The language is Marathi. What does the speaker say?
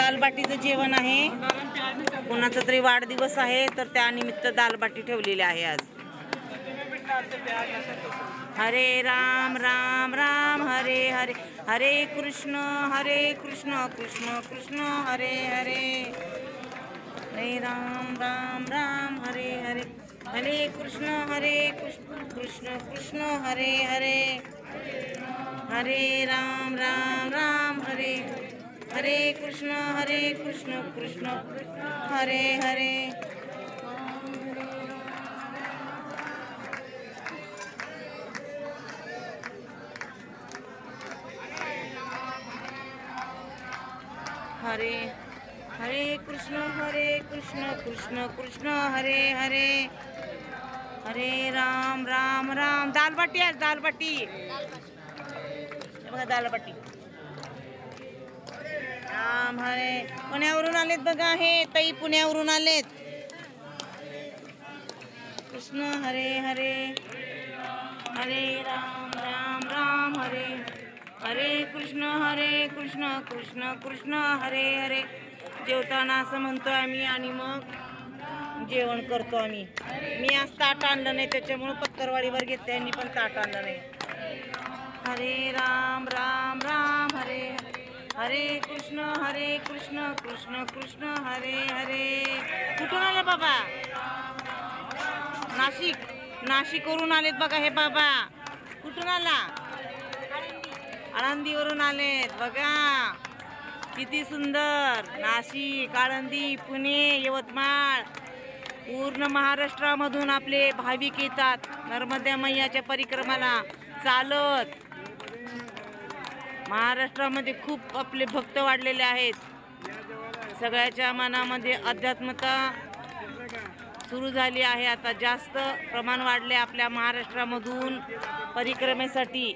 दालबाटीचं जेवण आहे. कोणाचा तरी वाढदिवस आहे तर त्यानिमित्त दालबाटी ठेवलेली आहे आज. हरे राम राम राम हरे हरे, हरे कृष्ण कृष्ण कृष्ण हरे हरे, हरे राम राम राम हरे हरे, हरे कृष्ण कृष्ण कृष्ण हरे हरे, हरे राम राम राम हरे हरे, कृष्ण कृष्ण हरे हरे. हरे हरे कृष्ण कृष्ण कृष्ण हरे हरे, हरे राम राम राम. दालबाटी आहे, दालबाटी बघा, दालबाटी. राम हरे. पुण्यावरून आलेत बघा, हे ताई पुण्यावरून आलेत. कृष्ण हरे हरे, हरे राम राम राम हरे हरे, कृष्ण कृष्ण कृष्ण हरे हरे. जेवताना असं म्हणतो आम्ही आणि मग जेवण करतो आम्ही. मी आज ताट आणलं नाही त्याच्यामुळे पत्तरवाडीवर घेतले, यांनी पण ताट आणलं नाही. हरे राम राम राम हरे हरे, कृष्ण कृष्ण कृष्ण हरे हरे. कुठून आलं बाबा? नाशिकवरून आलेत बघा हे बाबा. कुठून आला? आळंदीवरून आलेत बघा. किती सुंदर. नाशिक, आळंदी, पुणे, यवतमाळ, पूर्ण महाराष्ट्रामधून आपले भाविक येतात नर्मदा मैयाच्या परिक्रमाला चालत. महाराष्ट्रामध्ये खूप आपले भक्त वाढलेले आहेत. सगळ्याच्या मनामध्ये अध्यात्मता सुरू झाली आहे. आता जास्त प्रमाण वाढले आपल्या महाराष्ट्रामधून परिक्रमेसाठी.